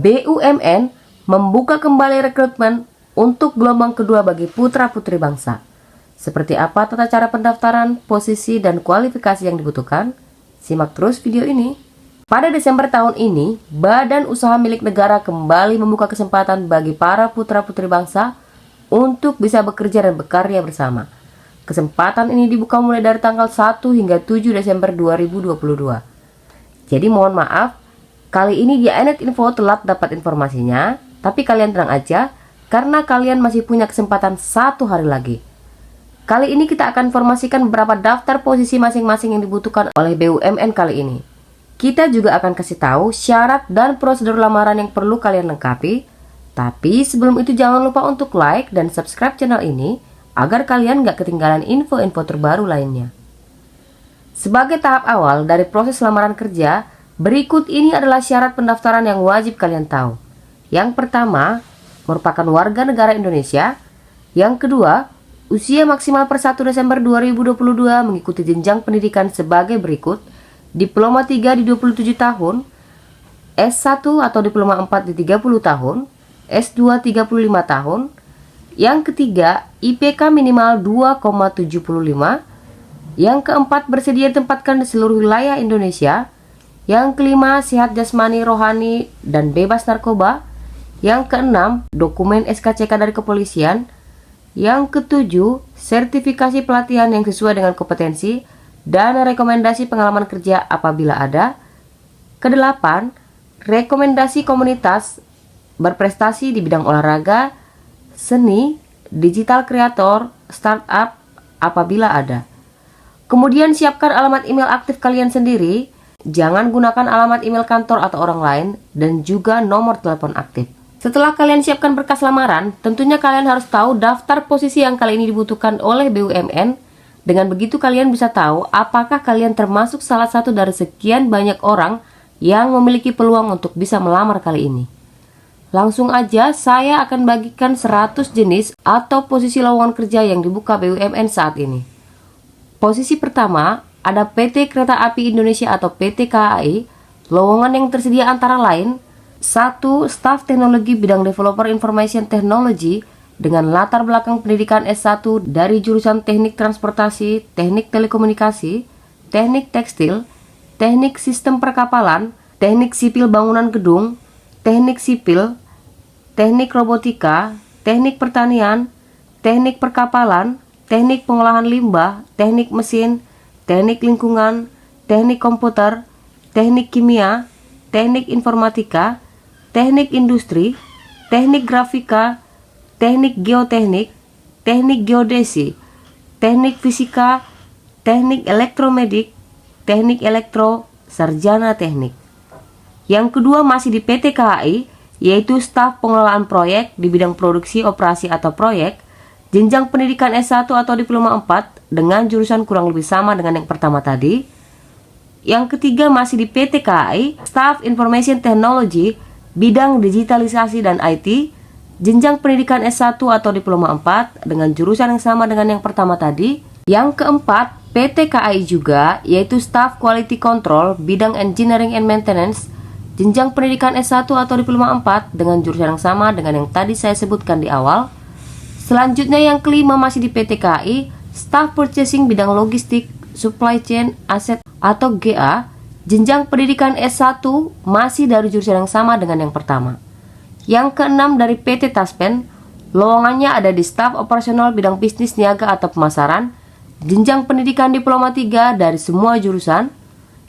BUMN membuka kembali rekrutmen untuk gelombang kedua bagi putra-putri bangsa. Seperti apa tata cara pendaftaran, posisi, dan kualifikasi yang dibutuhkan? Simak terus video ini. Pada Desember tahun ini, Badan Usaha Milik Negara kembali membuka kesempatan bagi para putra-putri bangsa untuk bisa bekerja dan berkarya bersama. Kesempatan ini dibuka mulai dari tanggal 1 hingga 7 Desember 2022. Jadi mohon maaf, kali ini di iNet Info telat dapat informasinya, tapi kalian tenang aja, karena kalian masih punya kesempatan 1 hari lagi. Kali ini kita akan informasikan beberapa daftar posisi masing-masing yang dibutuhkan oleh BUMN kali ini. Kita juga akan kasih tahu syarat dan prosedur lamaran yang perlu kalian lengkapi. Tapi sebelum itu jangan lupa untuk like dan subscribe channel ini, agar kalian gak ketinggalan info-info terbaru lainnya. Sebagai tahap awal dari proses lamaran kerja, berikut ini adalah syarat pendaftaran yang wajib kalian tahu. Yang pertama, merupakan warga negara Indonesia. Yang kedua, usia maksimal per 1 Desember 2022 mengikuti jenjang pendidikan sebagai berikut: Diploma 3 di 27 tahun, S1 atau Diploma 4 di 30 tahun, S2 35 tahun. Yang ketiga, IPK minimal 2,75. Yang keempat, bersedia ditempatkan di seluruh wilayah Indonesia. Yang kelima, sehat jasmani, rohani, dan bebas narkoba. Yang keenam, dokumen SKCK dari kepolisian. Yang ketujuh, sertifikasi pelatihan yang sesuai dengan kompetensi dan rekomendasi pengalaman kerja apabila ada. Kedelapan, rekomendasi komunitas berprestasi di bidang olahraga, seni, digital kreator, startup apabila ada. Kemudian siapkan alamat email aktif kalian sendiri. Jangan gunakan alamat email kantor atau orang lain, dan juga nomor telepon aktif. Setelah kalian siapkan berkas lamaran, tentunya kalian harus tahu daftar posisi yang kali ini dibutuhkan oleh BUMN. Dengan begitu kalian bisa tahu apakah kalian termasuk salah satu dari sekian banyak orang yang memiliki peluang untuk bisa melamar kali ini. Langsung aja saya akan bagikan 100 jenis atau posisi lowongan kerja yang dibuka BUMN saat ini. Posisi pertama, ada PT Kereta Api Indonesia atau PT KAI. Lowongan yang tersedia antara lain: 1. Staf Teknologi Bidang Developer Information Technology dengan latar belakang pendidikan S1 dari jurusan Teknik Transportasi, Teknik Telekomunikasi, Teknik Tekstil, Teknik Sistem Perkapalan, Teknik Sipil Bangunan Gedung, Teknik Sipil, Teknik Robotika, Teknik Pertanian, Teknik Perkapalan, Teknik Pengolahan Limbah, Teknik Mesin, Teknik Lingkungan, Teknik Komputer, Teknik Kimia, Teknik Informatika, Teknik Industri, Teknik Grafika, Teknik Geoteknik, Teknik Geodesi, Teknik Fisika, Teknik Elektromedik, Teknik Elektro, Sarjana Teknik. Yang kedua masih di PT KAI, yaitu staf pengelolaan proyek di bidang produksi, operasi atau proyek, jenjang pendidikan S1 atau Diploma 4 dengan jurusan kurang lebih sama dengan yang pertama tadi. Yang ketiga masih di PT KAI, staf Information Technology, bidang digitalisasi dan IT, jenjang pendidikan S1 atau Diploma 4 dengan jurusan yang sama dengan yang pertama tadi. Yang keempat, PT KAI juga, yaitu staf Quality Control, bidang Engineering and Maintenance, jenjang pendidikan S1 atau Diploma 4 dengan jurusan yang sama dengan yang tadi saya sebutkan di awal. Selanjutnya yang kelima masih di PT KAI, Staff Purchasing bidang logistik, supply chain, aset atau GA, jenjang pendidikan S1 masih dari jurusan yang sama dengan yang pertama. Yang keenam dari PT Taspen, lowongannya ada di Staff Operasional bidang bisnis niaga atau pemasaran, jenjang pendidikan Diploma 3 dari semua jurusan.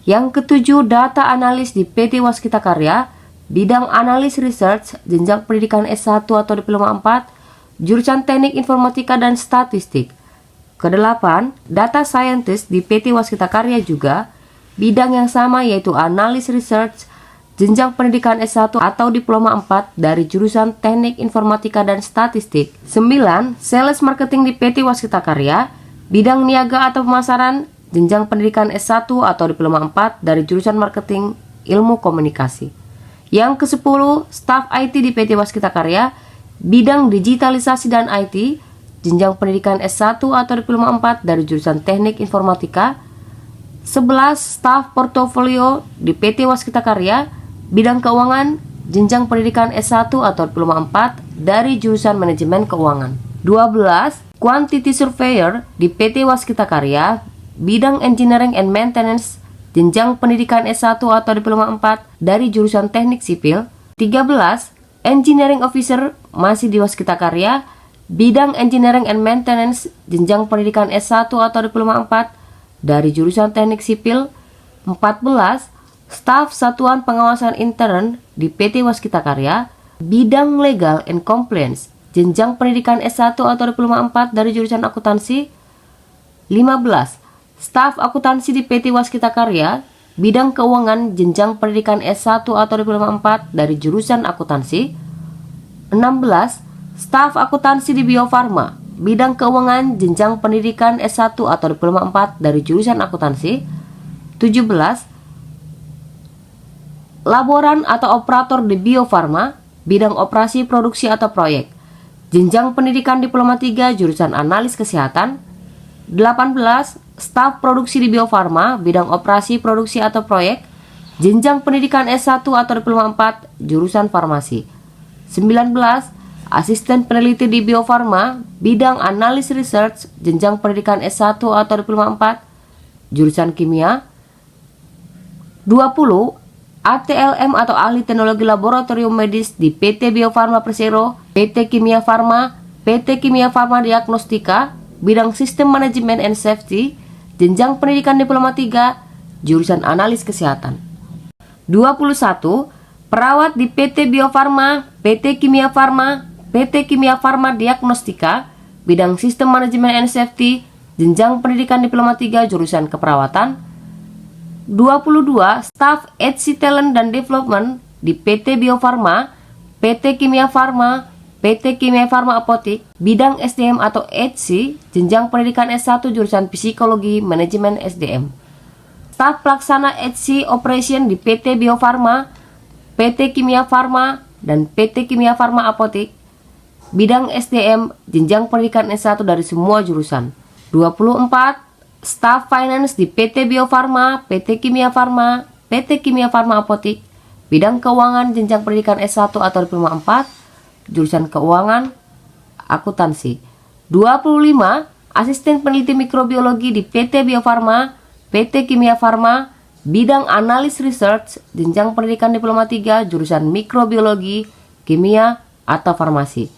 Yang ketujuh, data analis di PT Waskita Karya, bidang analis research, jenjang pendidikan S1 atau Diploma 4, jurusan Teknik Informatika dan Statistik. Kedelapan, data scientist di PT Waskita Karya juga, bidang yang sama yaitu analis research, jenjang pendidikan S1 atau Diploma 4 dari jurusan Teknik Informatika dan Statistik. 9. Sales marketing di PT Waskita Karya, bidang niaga atau pemasaran, jenjang pendidikan S1 atau Diploma 4 dari jurusan Marketing Ilmu Komunikasi. Yang ke-10, staf IT di PT Waskita Karya, bidang digitalisasi dan IT, jenjang pendidikan S1 atau Diploma 4 dari jurusan Teknik Informatika. 11. Staf portofolio di PT Waskita Karya, bidang keuangan, jenjang pendidikan S1 atau diploma 4 dari jurusan Manajemen Keuangan. 12. Quantity Surveyor di PT Waskita Karya, bidang Engineering and Maintenance, jenjang pendidikan S1 atau diploma 4 dari jurusan Teknik Sipil. 13. Engineering Officer masih di Waskita Karya, bidang Engineering and Maintenance, jenjang pendidikan S1 atau diploma 4 dari jurusan Teknik Sipil. 14. Staf Satuan Pengawasan Intern di PT Waskita Karya, bidang Legal and Compliance, jenjang pendidikan S1 atau diploma 4 dari jurusan Akuntansi. 15. Staf Akuntansi di PT Waskita Karya, bidang Keuangan, jenjang pendidikan S1 atau diploma 4 dari jurusan Akuntansi. 16. Staf Akuntansi di Bio Farma, bidang Keuangan, jenjang pendidikan S1 atau diploma 4 dari jurusan Akuntansi. 17. Laboran atau operator di Bio Farma, bidang operasi produksi atau proyek, jenjang pendidikan diploma 3 jurusan Analis Kesehatan. 18. Staf produksi di Bio Farma, bidang operasi produksi atau proyek, jenjang pendidikan S1 atau diploma 4 jurusan Farmasi. 19. Asisten peneliti di Bio Farma, bidang Analis Research, jenjang pendidikan S1 atau diploma 4 jurusan Kimia. 20. ATLM atau Ahli Teknologi Laboratorium Medis di PT Bio Farma Persero, PT Kimia Farma, PT Kimia Farma Diagnostika, bidang Sistem Manajemen and Safety, jenjang pendidikan diploma 3 jurusan Analis Kesehatan. 21. Perawat di PT Bio Farma, PT Kimia Farma, PT Kimia Farma Diagnostika, bidang Sistem Manajemen and Safety, jenjang pendidikan diploma 3 jurusan Keperawatan. 22. Staf HC Talent dan Development di PT Bio Farma, PT Kimia Farma, PT Kimia Farma Apotik, bidang SDM atau HC, jenjang pendidikan S1 jurusan Psikologi Manajemen SDM. Staf Pelaksana HC Operation di PT Bio Farma, PT Kimia Farma, dan PT Kimia Farma Apotik, bidang SDM, jenjang pendidikan S1 dari semua jurusan. 24. Staf Finance di PT Bio Farma, PT Kimia Farma, PT Kimia Farma Apotik, bidang Keuangan, jenjang pendidikan S1 atau diploma 4 jurusan Keuangan Akuntansi. 25. Asisten peneliti mikrobiologi di PT Bio Farma, PT Kimia Farma, bidang Analis Research, jenjang pendidikan diploma 3 jurusan Mikrobiologi, Kimia atau Farmasi.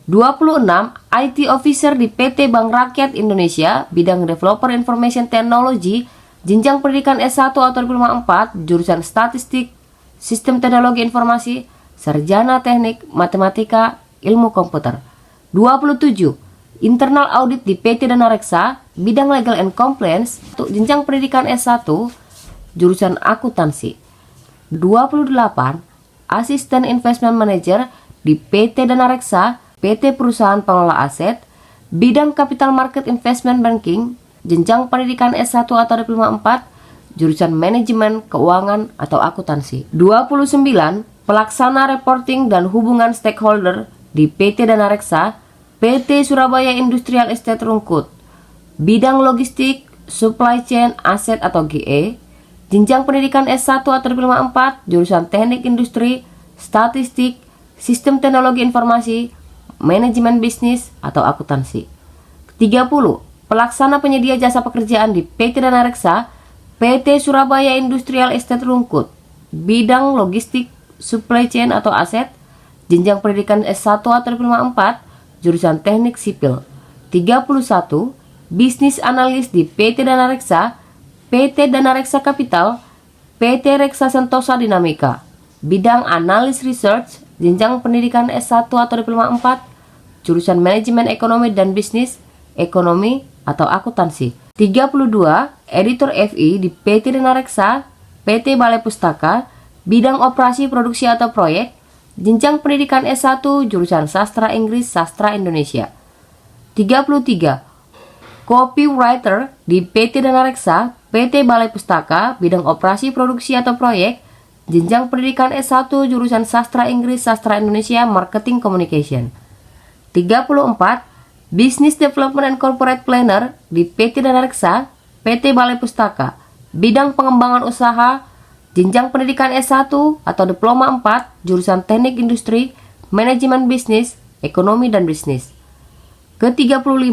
26. IT Officer di PT Bank Rakyat Indonesia, bidang Developer Information Technology, jenjang pendidikan S1 atau diploma 4 jurusan Statistik, Sistem Teknologi Informasi, Sarjana Teknik Matematika, Ilmu Komputer. 27. Internal Audit di PT Dana Reksa, bidang Legal and Compliance, untuk jenjang pendidikan S1 jurusan Akuntansi. 28. Asisten Investment Manager di PT Dana Reksa, PT Perusahaan Pengelola Aset, bidang Capital Market Investment Banking, jenjang pendidikan S1 atau diploma 4 jurusan Manajemen Keuangan atau Akuntansi. 29. Pelaksana Reporting dan Hubungan Stakeholder di PT Dana Reksa, PT Surabaya Industrial Estate Rungkut, bidang Logistik, Supply Chain, Aset atau GE, jenjang pendidikan S1 atau diploma 4 jurusan Teknik Industri, Statistik, Sistem Teknologi Informasi, Manajemen Bisnis atau Akuntansi. 30. Pelaksana penyedia jasa pekerjaan di PT Dana Reksa, PT Surabaya Industrial Estate Rungkut, bidang Logistik, Supply Chain atau Aset, jenjang pendidikan S1 atau diploma 4 jurusan Teknik Sipil. 31. Bisnis Analis di PT Dana Reksa, PT Dana Reksa Capital, PT Reksa Sentosa Dinamika, bidang Analis Research, jenjang pendidikan S1 atau diploma 4 jurusan Manajemen Ekonomi dan Bisnis, Ekonomi atau Akuntansi. 32. Editor FI di PT Dana Reksa, PT Balai Pustaka, bidang Operasi Produksi atau Proyek, jenjang pendidikan S1 jurusan Sastra Inggris, Sastra Indonesia. 33. Copywriter di PT Dana Reksa, PT Balai Pustaka, bidang Operasi Produksi atau Proyek, jenjang pendidikan S1 jurusan Sastra Inggris, Sastra Indonesia, Marketing Communication. 34. Business Development and Corporate Planner di PT Dana Reksa, PT Balai Pustaka, bidang pengembangan usaha, jenjang pendidikan S1 atau diploma 4, jurusan teknik industri, manajemen bisnis, ekonomi dan bisnis. Ke-35,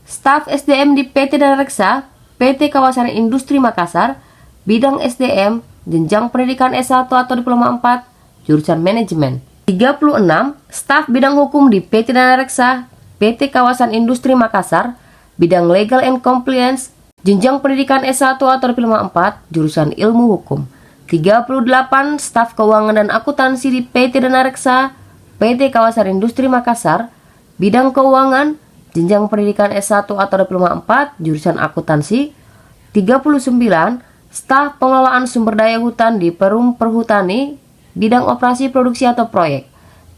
staf SDM di PT Dana Reksa, PT Kawasan Industri Makassar, bidang SDM, jenjang pendidikan S1 atau diploma 4, jurusan manajemen. 36, staf bidang hukum di PT Dana Reksa, PT Kawasan Industri Makassar, bidang legal and compliance, jenjang pendidikan S1 atau diploma 4, jurusan ilmu hukum. 38, staf keuangan dan akuntansi di PT Dana Reksa, PT Kawasan Industri Makassar, bidang keuangan, jenjang pendidikan S1 atau diploma 4, jurusan akuntansi. 39, staf pengelolaan sumber daya hutan di Perum Perhutani, bidang operasi produksi atau proyek,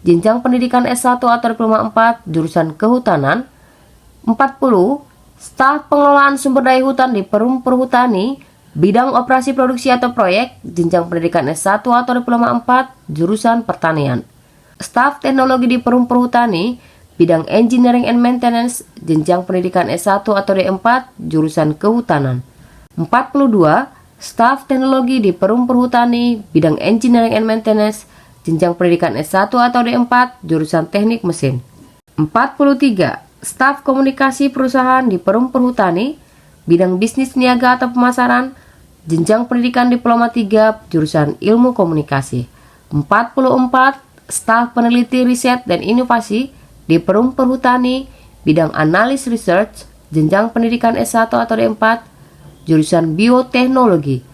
jenjang pendidikan S1 atau diploma 4, jurusan kehutanan. 40, staf pengelolaan sumber daya hutan di Perum Perhutani, bidang operasi produksi atau proyek, jenjang pendidikan S1 atau diploma 4, jurusan pertanian. Staf teknologi di Perum Perhutani, bidang engineering and maintenance, jenjang pendidikan S1 atau D4, jurusan kehutanan. 42, staf teknologi di Perum Perhutani, bidang engineering and maintenance, jenjang pendidikan S1 atau D4, jurusan teknik mesin. 43, staf komunikasi perusahaan di Perum Perhutani, bidang bisnis niaga atau pemasaran, jenjang pendidikan diploma 3, jurusan ilmu komunikasi. 44, staf peneliti riset dan inovasi di Perum Perhutani, bidang analis research, jenjang pendidikan S1 atau D4, jurusan bioteknologi.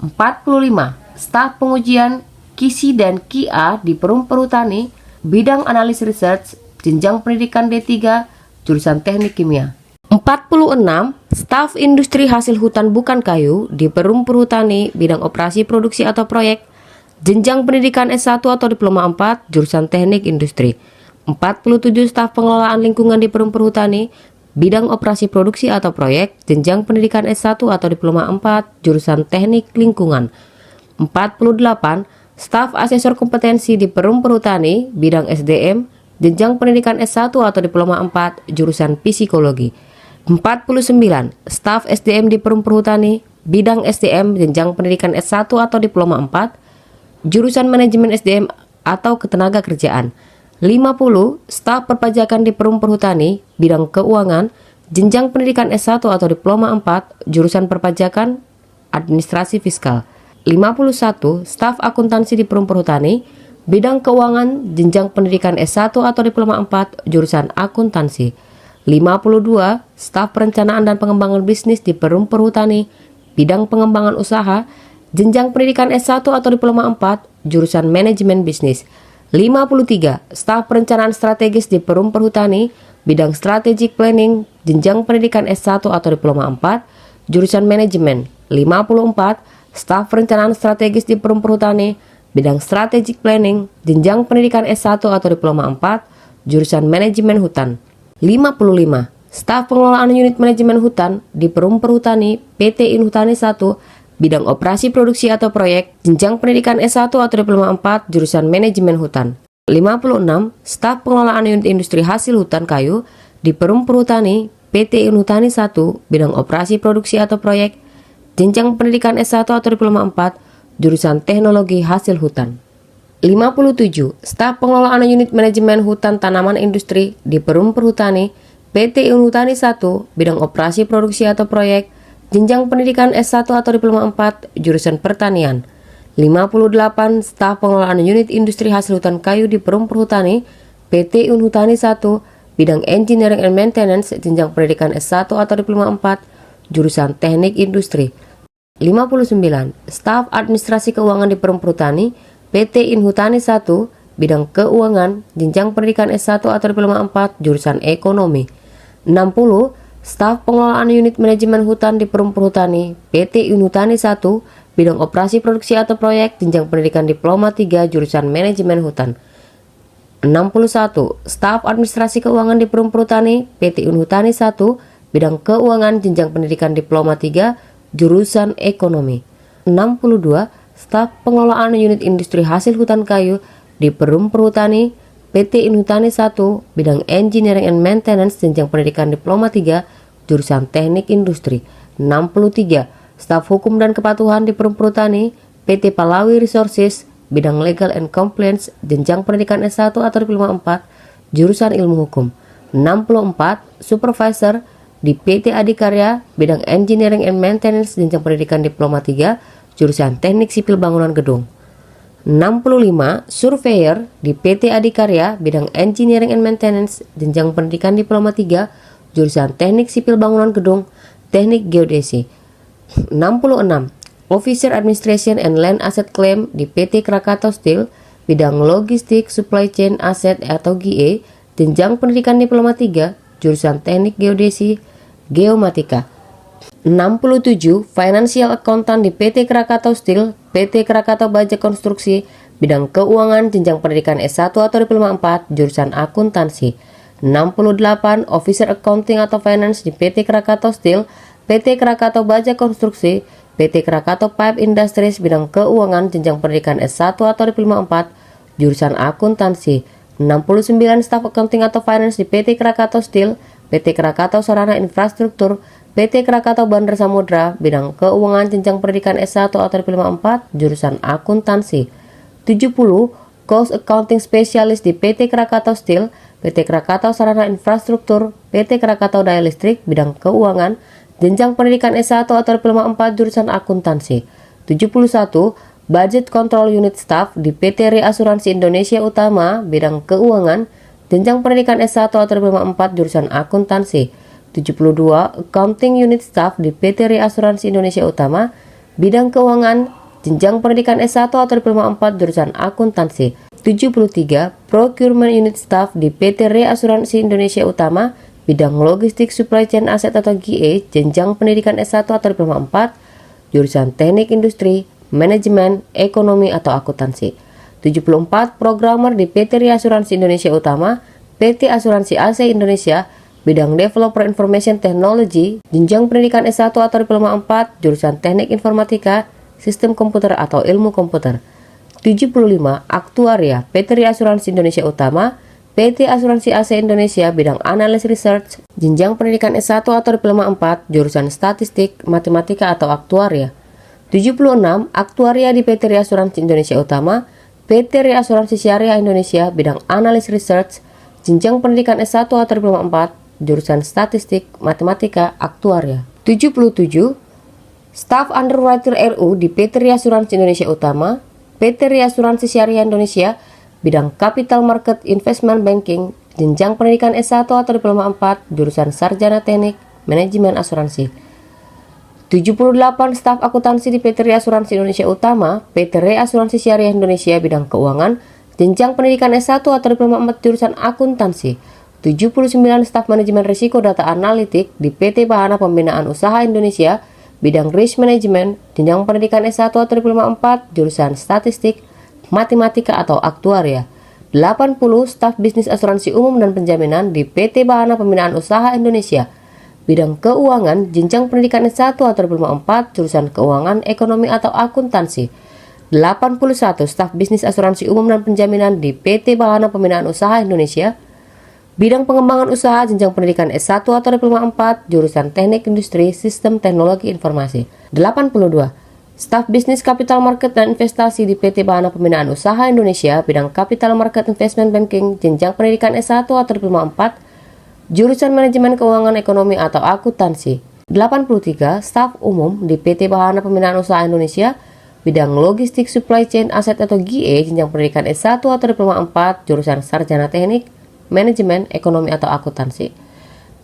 45, staf pengujian KISI dan KIA di Perum Perhutani, bidang analis research, jenjang pendidikan D3, jurusan teknik kimia. 46, staf industri hasil hutan bukan kayu di Perum Perhutani, bidang operasi produksi atau proyek, jenjang pendidikan S1 atau diploma 4, jurusan teknik industri. 47, staf pengelolaan lingkungan di Perum Perhutani, bidang operasi produksi atau proyek, jenjang pendidikan S1 atau diploma 4, jurusan teknik lingkungan. 48, staf asesor kompetensi di Perum Perhutani, bidang SDM, jenjang pendidikan S1 atau diploma 4, jurusan psikologi. 49, staf SDM di Perum Perhutani, bidang SDM, jenjang pendidikan S1 atau diploma 4, jurusan manajemen SDM atau ketenaga kerjaan. 50, staf perpajakan di Perum Perhutani, bidang keuangan, jenjang pendidikan S1 atau diploma 4, jurusan perpajakan, administrasi fiskal. 51, staf akuntansi di Perum Perhutani, bidang keuangan, jenjang pendidikan S1 atau diploma 4, jurusan akuntansi. 52, staf perencanaan dan pengembangan bisnis di Perum Perhutani, bidang pengembangan usaha, jenjang pendidikan S1 atau diploma 4, jurusan manajemen bisnis. 53, staf perencanaan strategis di Perum Perhutani, bidang strategic planning, jenjang pendidikan S1 atau diploma 4, jurusan manajemen. 54, staf perencanaan strategis di Perum Perhutani, bidang strategic planning, jenjang pendidikan S1 atau diploma 4, jurusan manajemen hutan. 55, staf pengelolaan unit manajemen hutan di Perum Perhutani, PT Inhutani 1, bidang operasi produksi atau proyek, jenjang pendidikan S1 atau diploma 4, jurusan manajemen hutan. 56, staf pengelolaan unit industri hasil hutan kayu di Perum Perhutani, PT Inhutani 1, bidang operasi produksi atau proyek, jenjang pendidikan S1 atau diploma 4, jurusan teknologi hasil hutan. 57, staf pengelolaan unit manajemen hutan tanaman industri di Perum Perhutani, PT Inhutani 1, bidang operasi produksi atau proyek, jenjang pendidikan S1 atau diploma 4, jurusan pertanian. 58, staf pengelolaan unit industri hasil hutan kayu di Perum Perhutani, PT Inhutani 1, bidang engineering and maintenance, jenjang pendidikan S1 atau diploma 4, jurusan teknik industri. 59, staf administrasi keuangan di Perum Perhutani, PT Inhutani 1, bidang keuangan, jenjang pendidikan S1 atau diploma 4, jurusan ekonomi. 60, staf pengelolaan unit manajemen hutan di Perum Perhutani, PT Inhutani 1, bidang operasi produksi atau proyek, jenjang pendidikan diploma 3, jurusan manajemen hutan. 61, staf administrasi keuangan di Perum Perhutani, PT Inhutani 1, bidang keuangan, jenjang pendidikan diploma 3, jurusan ekonomi. 62, staf pengelolaan unit industri hasil hutan kayu di Perum Perhutani, PT Inhutani 1, bidang engineering and maintenance, jenjang pendidikan diploma 3, jurusan teknik industri. 63, staf hukum dan kepatuhan di Perum Perhutani, PT Palawi Resources, bidang Legal and Compliance, jenjang pendidikan S1 atau diploma 4, jurusan Ilmu Hukum. 64. Supervisor di PT Adikarya, bidang Engineering and Maintenance, jenjang pendidikan diploma 3, jurusan Teknik Sipil Bangunan Gedung. 65. Surveyor di PT Adikarya, bidang Engineering and Maintenance, jenjang pendidikan diploma 3, jurusan Teknik Sipil Bangunan Gedung, Teknik Geodesi. 66. Officer Administration and Land Asset Claim di PT Krakatau Steel, bidang Logistik Supply Chain Asset atau GE, jenjang pendidikan diploma 3, jurusan Teknik Geodesi, Geomatika. 67. Financial Accountant di PT Krakatau Steel, PT Krakatau Baja Konstruksi, bidang Keuangan, jenjang pendidikan S1 atau diploma 4, jurusan Akuntansi. 68. Officer Accounting atau Finance di PT Krakatau Steel, PT Krakatau Baja Konstruksi, PT Krakatau Pipe Industries, bidang Keuangan, jenjang pendidikan S1 atau diploma 4, jurusan Akuntansi. 69. Staff Accounting atau Finance di PT Krakatau Steel, PT Krakatau Sarana Infrastruktur, PT Krakatau Bandar Samudra, bidang Keuangan, jenjang pendidikan S1 atau diploma 4, jurusan Akuntansi. 70. Cost Accounting Specialist di PT Krakatau Steel, PT Krakatau Sarana Infrastruktur, PT Krakatau Daya Listrik, bidang Keuangan, jenjang pendidikan S1 atau diploma 4, jurusan Akuntansi. 71. Budget Control Unit Staff di PT Reasuransi Indonesia Utama, bidang Keuangan, jenjang pendidikan S1 atau diploma 4, jurusan Akuntansi. 72. Accounting Unit Staff di PT Reasuransi Indonesia Utama, bidang Keuangan, jenjang pendidikan S1 atau diploma 4, jurusan Akuntansi. 73. Procurement Unit Staff di PT Reasuransi Indonesia Utama, bidang Logistik Supply Chain Asset atau GE, jenjang pendidikan S1 atau diploma 4, jurusan Teknik Industri, Manajemen, Ekonomi atau Akuntansi. 74. Programmer di PT Reasuransi Indonesia Utama, PT Asuransi AC Indonesia, bidang Developer Information Technology, jenjang pendidikan S1 atau diploma 4, jurusan Teknik Informatika, Sistem Komputer atau Ilmu Komputer. 75. Aktuaria, PT Reasuransi Indonesia Utama, PT Asuransi AC Indonesia, bidang Analis Research, jenjang pendidikan S1 atau diploma 4, jurusan Statistik, Matematika atau Aktuaria. 76. Aktuaria di PT Reasuransi Indonesia Utama, PT Reasuransi Syariah Indonesia, bidang Analis Research, jenjang pendidikan S1 atau diploma 4, jurusan Statistik, Matematika, Aktuaria. 77. Staf Underwriter RU di PT Reasuransi Indonesia Utama, PT Reasuransi Syariah Indonesia, bidang Capital Market Investment Banking, jenjang pendidikan S1 atau diploma 4, jurusan Sarjana Teknik, Manajemen Asuransi. 78. Staf Akuntansi di PT Reasuransi Indonesia Utama, PT Reasuransi Syariah Indonesia, bidang Keuangan, jenjang pendidikan S1 atau diploma 4, jurusan Akuntansi. 79. Staf Manajemen Risiko Data Analitik di PT Bahana Pembinaan Usaha Indonesia, bidang Risk Management, jenjang pendidikan S1 atau diploma 4, jurusan Statistik, Matematika atau Aktuaria. 80. Staf Bisnis Asuransi Umum dan Penjaminan di PT Bahana Pembinaan Usaha Indonesia, bidang Keuangan, jenjang pendidikan S1 atau diploma 4, jurusan Keuangan, Ekonomi atau Akuntansi. 81. Staf Bisnis Asuransi Umum dan Penjaminan di PT Bahana Pembinaan Usaha Indonesia, bidang Pengembangan Usaha, jenjang pendidikan S1 atau diploma 4, jurusan Teknik Industri, Sistem Teknologi Informasi. 82. Staf Bisnis Capital Market dan Investasi di PT Bahana Pembinaan Usaha Indonesia, bidang Capital Market Investment Banking, jenjang pendidikan S1 atau diploma 4, jurusan Manajemen Keuangan, Ekonomi atau Akuntansi. 83. Staf Umum di PT Bahana Pembinaan Usaha Indonesia, bidang Logistik Supply Chain Asset atau GE, jenjang pendidikan S1 atau diploma 4, jurusan Sarjana Teknik, Manajemen, Ekonomi atau Akuntansi.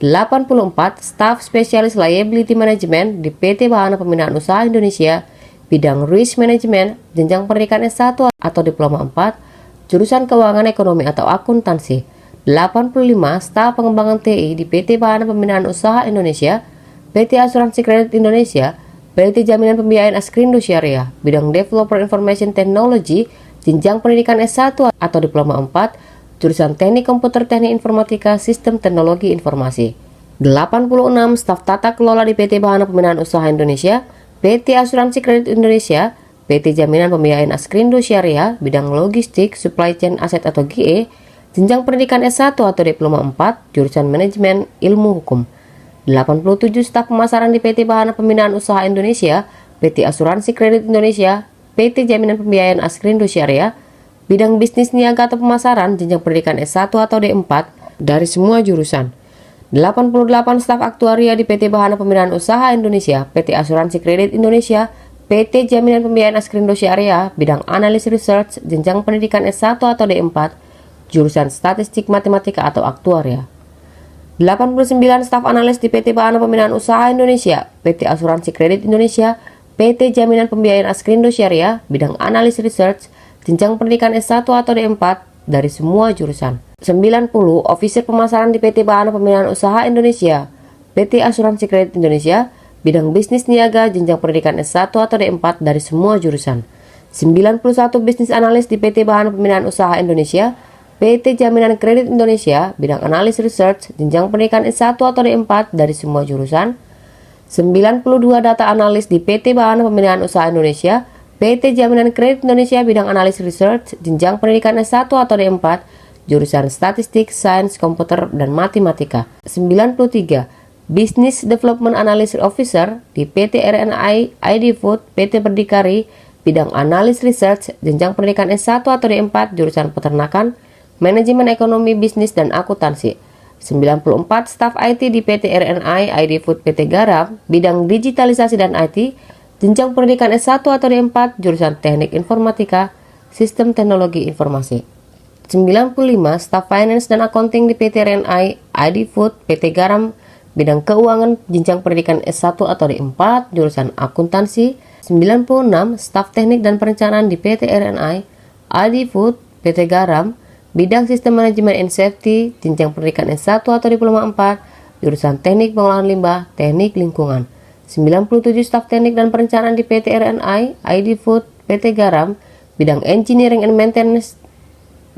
84. Staf Spesialis Liability Management di PT Bahana Pembinaan Usaha Indonesia, bidang Risk Management, jenjang pendidikan S1 atau diploma 4, jurusan Keuangan, Ekonomi atau Akuntansi. 85. Staf Pengembangan TI di PT Bahana Pembinaan Usaha Indonesia, PT Asuransi Kredit Indonesia, PT Jaminan Pembiayaan Askrindo Syariah, bidang Developer Information Technology, jenjang pendidikan S1 atau diploma 4, jurusan Teknik Komputer, Teknik Informatika, Sistem Teknologi Informasi. 86. Staf Tata Kelola di PT Bahana Pembinaan Usaha Indonesia, PT Asuransi Kredit Indonesia, PT Jaminan Pembiayaan Askrindo Syariah, bidang Logistik, Supply Chain Asset atau GE, jenjang pendidikan S1 atau diploma 4, jurusan Manajemen Ilmu Hukum. 87. Staf Pemasaran di PT Bahana Pembinaan Usaha Indonesia, PT Asuransi Kredit Indonesia, PT Jaminan Pembiayaan Askrindo Syariah, bidang bisnis niaga atau pemasaran, jenjang pendidikan S1 atau D4 dari semua jurusan. 88 staf aktuaria di PT Bahana Pembinaan Usaha Indonesia, PT Asuransi Kredit Indonesia, PT Jaminan Pembiayaan Askrindo Syariah, bidang analis research, jenjang pendidikan S1 atau D4, jurusan statistik matematika atau aktuaria. 89 staf analis di PT Bahana Pembinaan Usaha Indonesia, PT Asuransi Kredit Indonesia, PT Jaminan Pembiayaan Askrindo Syariah, bidang analis research, jenjang pendidikan S1 atau D4 dari semua jurusan. 90 officer pemasaran di PT Bahana Pembinaan Usaha Indonesia, PT Asuransi Kredit Indonesia, bidang bisnis niaga, jenjang pendidikan S1 atau D4 dari semua jurusan. 91 bisnis analis di PT Bahana Pembinaan Usaha Indonesia, PT Jaminan Kredit Indonesia, bidang analis research, jenjang pendidikan S1 atau D4 dari semua jurusan. 92 data analis di PT Bahana Pembinaan Usaha Indonesia, PT Jaminan Kredit Indonesia, bidang analis research, jenjang pendidikan S1 atau D4, jurusan statistik, sains, komputer, dan matematika. 93 Business Development Analysis Officer di PT RNI ID Food, PT Berdikari, bidang analis research, jenjang pendidikan S1 atau D4, jurusan peternakan, manajemen ekonomi bisnis dan akuntansi. 94 staf IT di PT RNI ID Food PT Garam, bidang digitalisasi dan IT, jenjang pendidikan S1 atau D4, jurusan teknik informatika, sistem teknologi informasi. 95 staf finance dan accounting di PT RNI ID Food PT Garam, bidang keuangan, jenjang pendidikan S1 atau D4, jurusan akuntansi. 96 staf teknik dan perencanaan di PT RNI ID Food PT Garam, bidang sistem manajemen and safety, jenjang pendidikan S1 atau diploma 4, jurusan teknik pengolahan limbah, teknik lingkungan. 97 staf teknik dan perencanaan di PT RNI ID Food PT Garam, bidang engineering and maintenance,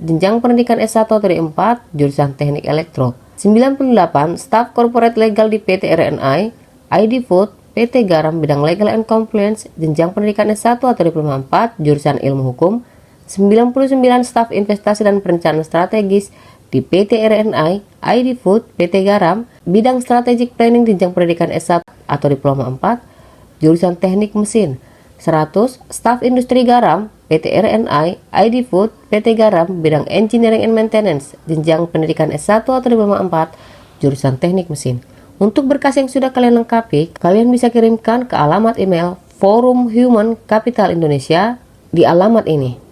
jenjang pendidikan S1 atau D4, jurusan teknik elektro. 98 staf corporate legal di PT RNI ID Food PT Garam, bidang legal and compliance, jenjang pendidikan S1 atau diploma 4, jurusan ilmu hukum. 99 staf investasi dan perencanaan strategis di PT RNI ID Food PT Garam, bidang strategic planning, jenjang pendidikan S1 atau diploma 4, jurusan teknik mesin. 100 staf industri garam PT RNI ID Food PT Garam, bidang engineering and maintenance, jenjang pendidikan S1 atau diploma 4, jurusan teknik mesin. Untuk berkas yang sudah kalian lengkapi, kalian bisa kirimkan ke alamat email Forum Human Capital Indonesia di alamat ini.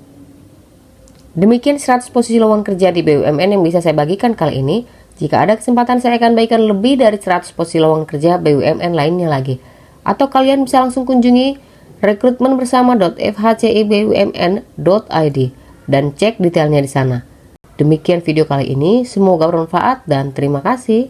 Demikian 100 posisi lowongan kerja di BUMN yang bisa saya bagikan kali ini. Jika ada kesempatan, saya akan bagikan lebih dari 100 posisi lowongan kerja BUMN lainnya lagi. Atau kalian bisa langsung kunjungi rekrutmenbersama.fhcibumn.id dan cek detailnya di sana. Demikian video kali ini, semoga bermanfaat dan terima kasih.